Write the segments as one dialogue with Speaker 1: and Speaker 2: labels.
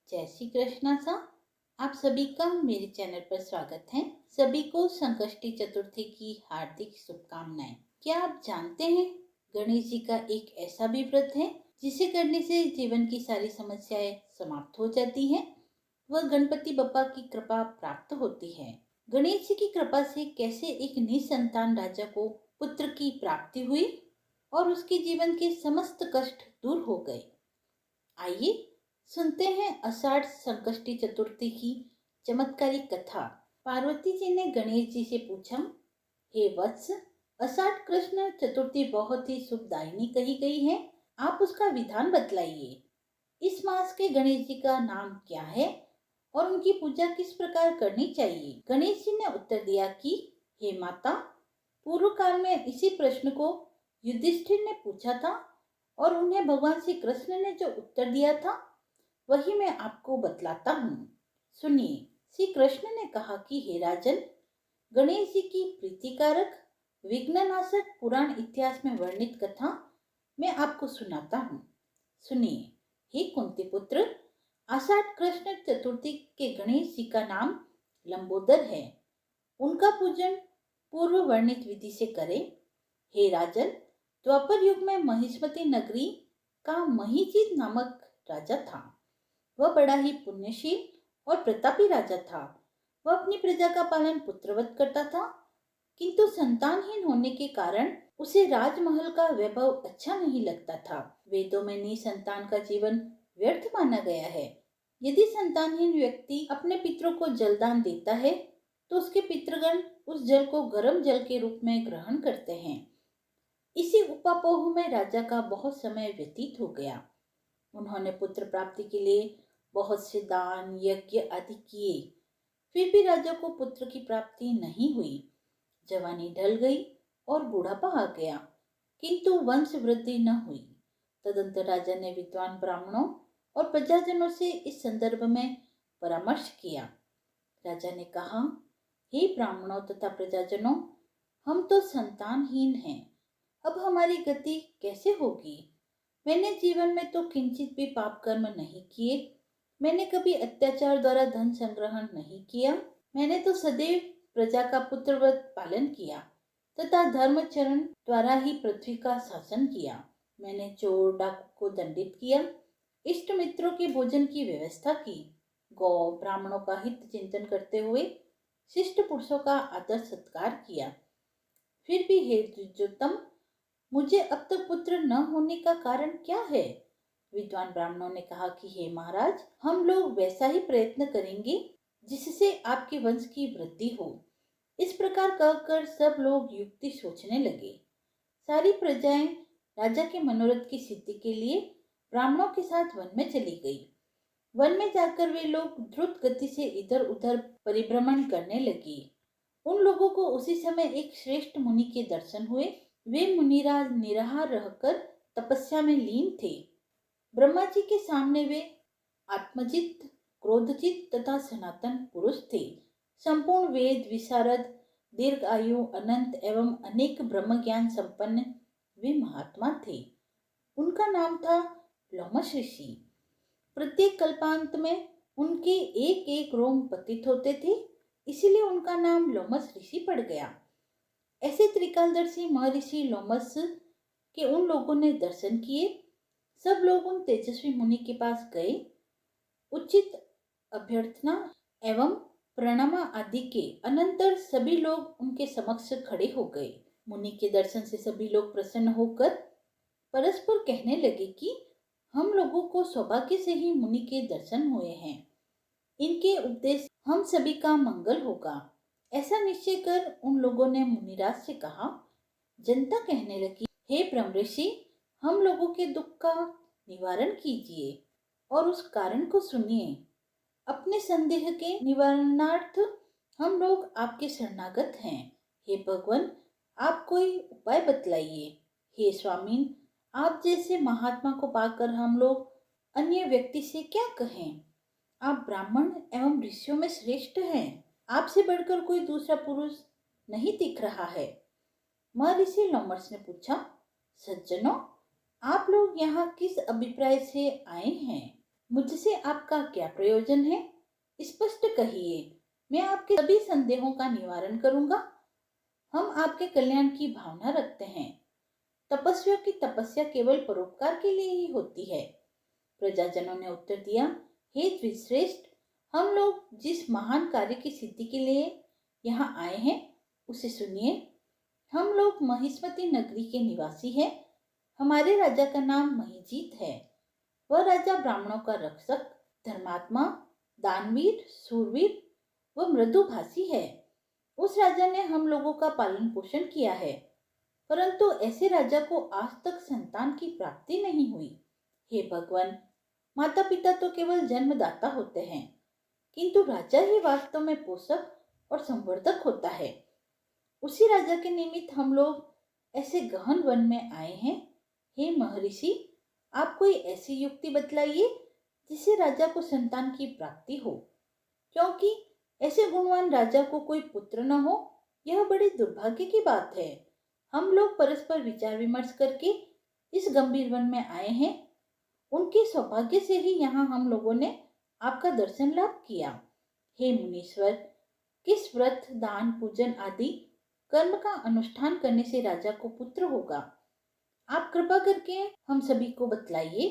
Speaker 1: जय श्री कृष्णा सा। आप सभी का मेरे चैनल पर स्वागत है। सभी को संकष्टी चतुर्थी की हार्दिक शुभकामनाएं। क्या आप जानते हैं गणेश जी का एक ऐसा भी व्रत है जिसे करने से जीवन की सारी समस्याएं समाप्त हो जाती हैं। वह गणपति बप्पा की कृपा प्राप्त होती है। गणेश जी की कृपा से कैसे एक निसंतान राजा को पुत्र की प्राप्ति हुई और उसके जीवन के समस्त कष्ट दूर हो गए। आइए सुनते हैं आषाढ़ संकष्टी चतुर्थी की चमत्कारिक कथा। पार्वती जी ने गणेश जी से पूछा, हे वत्स, आषाढ़ कृष्ण चतुर्थी बहुत ही शुभदायिनी कही गई है, आप उसका विधान बतलाइए। इस मास के गणेश जी का नाम क्या है और उनकी पूजा किस प्रकार करनी चाहिए? गणेश जी ने उत्तर दिया कि हे माता, पूर्व काल में इसी प्रश्न को युधिष्ठिर ने पूछा था और उन्हें भगवान श्री कृष्ण ने जो उत्तर दिया था वही मैं आपको बतलाता हूँ। सुनिए। श्री कृष्ण ने कहा कि हे राजन, गणेश जी की प्रीतिकारक विघ्ननाशक पुराण इतिहास में वर्णित कथा मैं आपको सुनाता हूँ। सुनिए। हे कुंती पुत्र, आषाढ़ कृष्ण चतुर्थी के गणेश जी का नाम लंबोदर है। उनका पूजन पूर्व वर्णित विधि से करें। हे राजन, द्वापर युग में महिष्मती नगरी का महीजीत नामक राजा था। वह बड़ा ही पुण्यशील और प्रतापी राजा था। वह अपनी प्रजा का पालन पुत्रवत करता था, किंतु संतानहीन होने के कारण उसे राजमहल का वैभव अच्छा नहीं लगता था। वेदों में निसंतान का जीवन व्यर्थ माना गया है। यदि संतानहीन व्यक्ति अपने पितरों को जलदान देता है तो उसके पितृगण उस जल को गर्म जल के रूप में ग्रहण करते हैं। इसी उपापोह में राजा का बहुत समय व्यतीत हो गया। उन्होंने पुत्र प्राप्ति के लिए बहुत से दान यज्ञ आदि किए, फिर भी राजा को पुत्र की प्राप्ति नहीं हुई। जवानी ढल गई और बुढ़ापा आ गया, किंतु वंश वृद्धि न हुई। तदंतर राजा ने विद्वान ब्राह्मणों और प्रजाजनों से इस संदर्भ में परामर्श किया। राजा ने कहा, हे ब्राह्मणों तथा प्रजाजनों, हम तो संतानहीन हैं। अब हमारी गति कैसे होगी? मैंने जीवन में तो किंचित भी पाप कर्म नहीं किए। मैंने कभी अत्याचार द्वारा धन संग्रहण नहीं किया। मैंने तो सदैव प्रजा का पुत्रवत पालन किया तथा धर्मचरण द्वारा ही पृथ्वी का शासन किया। मैंने चोर डाकू को दंडित किया, इष्ट मित्रों के भोजन की व्यवस्था की, गौ ब्राह्मणों का हित चिंतन करते हुए शिष्ट पुरुषों का आदर सत्कार किया। फिर भी हे द्विजोत्तम, मुझे अब तक पुत्र न होने का कारण क्या है? विद्वान ब्राह्मणों ने कहा कि हे महाराज, हम लोग वैसा ही प्रयत्न करेंगे जिससे आपके वंश की वृद्धि हो। इस प्रकार कहकर सब लोग युक्ति सोचने लगे। सारी प्रजाएं राजा के मनोरथ की सिद्धि के लिए ब्राह्मणों के साथ वन में चली गई। वन में जाकर वे लोग द्रुत गति से इधर उधर परिभ्रमण करने लगे। उन लोगों को उसी समय एक श्रेष्ठ मुनि के दर्शन हुए। वे मुनिराज निराहार रहकर तपस्या में लीन थे। ब्रह्मा जी के सामने वे आत्मजित, क्रोधजित तथा सनातन पुरुष थे। संपूर्ण वेद विशारद, दीर्घ आयु, अनंत एवं अनेक ब्रह्म ज्ञान संपन्न वे महात्मा थे। उनका नाम था लोमश ऋषि। प्रत्येक कल्पांत में उनके एक एक रोम पतित होते थे, इसीलिए उनका नाम लोमश ऋषि पड़ गया। ऐसे त्रिकालदर्शी महर्षि लोमस के उन लोगों ने दर्शन किए। सब लोग उन तेजस्वी मुनि के पास गए। उचित अभ्यर्थना एवं प्रणाम आदि के अनंतर सभी लोग उनके समक्ष खड़े हो गए। मुनि के दर्शन से सभी लोग प्रसन्न होकर परस्पर कहने लगे कि हम लोगों को सौभाग्य से ही मुनि के दर्शन हुए हैं। इनके उपदेश हम सभी का मंगल होगा। ऐसा निश्चय कर उन लोगों ने मुनिराज से कहा। जनता कहने लगी, हे ब्रह्मर्षि, हम लोगों के दुख का निवारण कीजिए और उस कारण को सुनिए। अपने संदेह के निवारणार्थ हम लोग आपके शरणागत हैं। हे भगवान, आप कोई उपाय बतलाइए। हे स्वामीन, आप जैसे महात्मा को पाकर हम लोग अन्य व्यक्ति से क्या कहें? आप ब्राह्मण एवं ऋषियों में श्रेष्ठ हैं। आपसे बढ़कर कोई दूसरा पुरुष नहीं दिख रहा है। महर्षि लोमस ने पूछा, सज्जनों, आप लोग यहाँ किस अभिप्राय से आए हैं? मुझसे आपका क्या प्रयोजन है? स्पष्ट कहिए। मैं आपके सभी संदेहों का निवारण करूंगा। हम आपके कल्याण की भावना रखते हैं। तपस्वियों की तपस्या केवल परोपकार के लिए ही होती है। प्रजाजनों ने उत्तर दिया, हे द्विश्रेष्ठ, हम लोग जिस महान कार्य की सिद्धि के लिए यहाँ आए हैं उसे सुनिए। हम लोग महिष्मती नगरी के निवासी हैं। हमारे राजा का नाम महिजीत है। वह राजा ब्राह्मणों का रक्षक, धर्मात्मा, दानवीर, सूरवीर व मृदुभाषी है। उस राजा ने हम लोगों का पालन पोषण किया है, परंतु ऐसे राजा को आज तक संतान की प्राप्ति नहीं हुई। हे भगवान, माता पिता तो केवल जन्मदाता होते हैं, किंतु राजा ही वास्तव में पोषक और संवर्धक होता है। उसी राजा के निमित्त हम लोग ऐसे गहन वन में आए हैं। हे महर्षि, आप कोई ऐसी युक्ति बतलाइए जिससे राजा को संतान की प्राप्ति हो, क्योंकि ऐसे गुणवान राजा को कोई पुत्र न हो, यह बड़ी दुर्भाग्य की बात है। हम लोग परस्पर विचार विमर्श करके इस गंभीर वन में आए हैं। उनके सौभाग्य से ही यहाँ हम लोगों ने आपका दर्शन लाभ किया। हे मुनीश्वर, किस व्रत, दान, पूजन आदि कर्म का अनुष्ठान करने से राजा को पुत्र होगा? आप कृपा करके हम सभी को बतलाइए।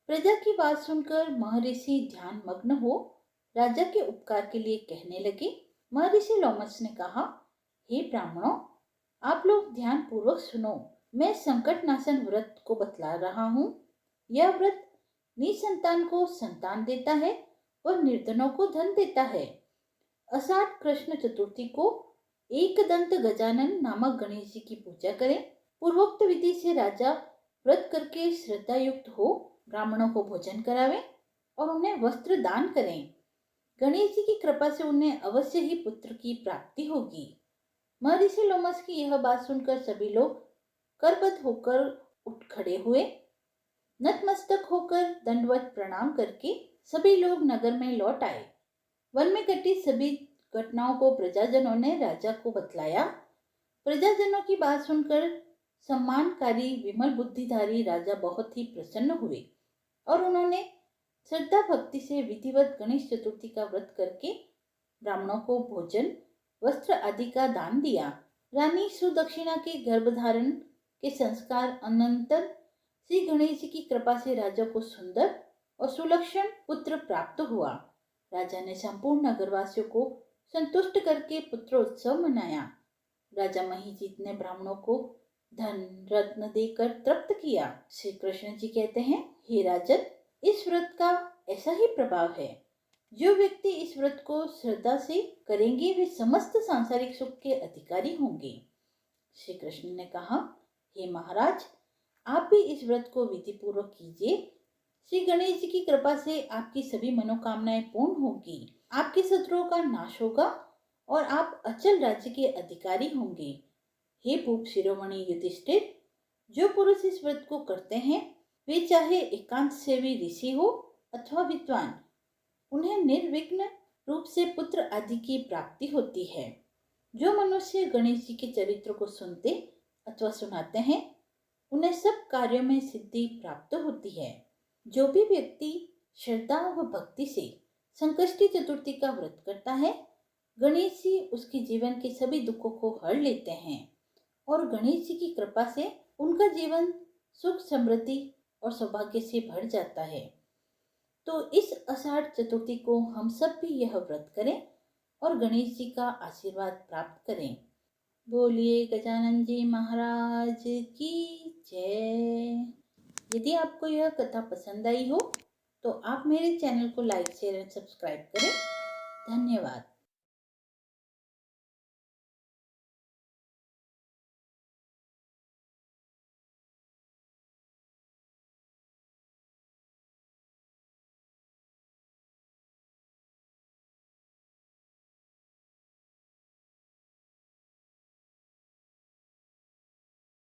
Speaker 1: प्रजा की बात सुनकर महर्षि ध्यान मग्न हो राजा के उपकार के लिए कहने लगे। महर्षि लोमस ने कहा, हे ब्राह्मणों, आप लोग ध्यान पूर्वक सुनो। मैं संकट नाशन व्रत को बतला रहा हूँ। यह व्रत निसंतान को संतान देता है और निर्धनों को धन देता है। आषाढ़ कृष्ण चतुर्थी को एकदंत गजानन नामक गणेश जी की पूजा करें। पूर्वोक्त विधि से राजा व्रत करके श्रद्धा युक्त हो ब्राह्मणों को भोजन करावें और उन्हें वस्त्र दान करें। गणेश जी की कृपा से उन्हें अवश्य ही पुत्र की प्राप्ति होगी। महर्षि लोमस की यह बात सुनकर सभी लोग करबद्ध होकर उठ खड़े हुए। नतमस्तक होकर दंडवत प्रणाम करके सभी लोग नगर में लौट आए। वन में घटी सभी घटनाओं को प्रजाजनों ने राजा को बतलाया। प्रजाजनों की बात सुनकर सम्मानकारी विमल बुद्धिधारी राजा बहुत ही प्रसन्न हुए और उन्होंने श्रद्धा भक्ति से विधिवत गणेश चतुर्थी का व्रत करके ब्राह्मणों को भोजन, वस्त्र आदि का दान दिया। रानी सुदक्षिणा के गर्भधारण के संस्कार अनंतर श्री गणेश जी की कृपा से राजा को सुंदर और सुलक्षण पुत्र प्राप्त हुआ। राजा ने संपूर्ण नगरवासियों को संतुष्ट करके पुत्रोत्सव मनाया। राजा महिजीत ने ब्राह्मणों को धन रत्न देकर तृप्त किया। श्री कृष्ण जी कहते हैं, हे राजन, इस व्रत का ऐसा ही प्रभाव है। जो व्यक्ति इस व्रत को श्रद्धा से करेंगे वे समस्त सांसारिक सुख के अधिकारी होंगे। श्री कृष्ण ने कहा, हे महाराज, आप भी इस व्रत को विधि पूर्वक कीजिए। श्री गणेश जी की कृपा से आपकी सभी मनोकामनाएं पूर्ण होगी। आपके शत्रुओं का नाश होगा और आप अचल राज्य के अधिकारी होंगे। हे भूप शिरोमणि युधिष्ठिर, जो पुरुष इस व्रत को करते हैं वे चाहे एकांत सेवी ऋषि हो अथवा विद्वान, उन्हें निर्विघ्न रूप से पुत्र आदि की प्राप्ति होती है। जो मनुष्य गणेश जी के चरित्र को सुनते अथवा सुनाते हैं उन्हें सब कार्यों में सिद्धि प्राप्त होती है। जो भी व्यक्ति श्रद्धा व भक्ति से संकष्टी चतुर्थी का व्रत करता है, गणेश जी उसके जीवन के सभी दुखों को हर लेते हैं और गणेश जी की कृपा से उनका जीवन सुख, समृद्धि और सौभाग्य से भर जाता है। तो इस आषाढ़ चतुर्थी को हम सब भी यह व्रत करें और गणेश जी का आशीर्वाद प्राप्त करें। बोलिए गजानन जी महाराज की जय। यदि आपको यह कथा पसंद आई हो तो आप मेरे चैनल को लाइक, शेयर एंड सब्सक्राइब करें। धन्यवाद।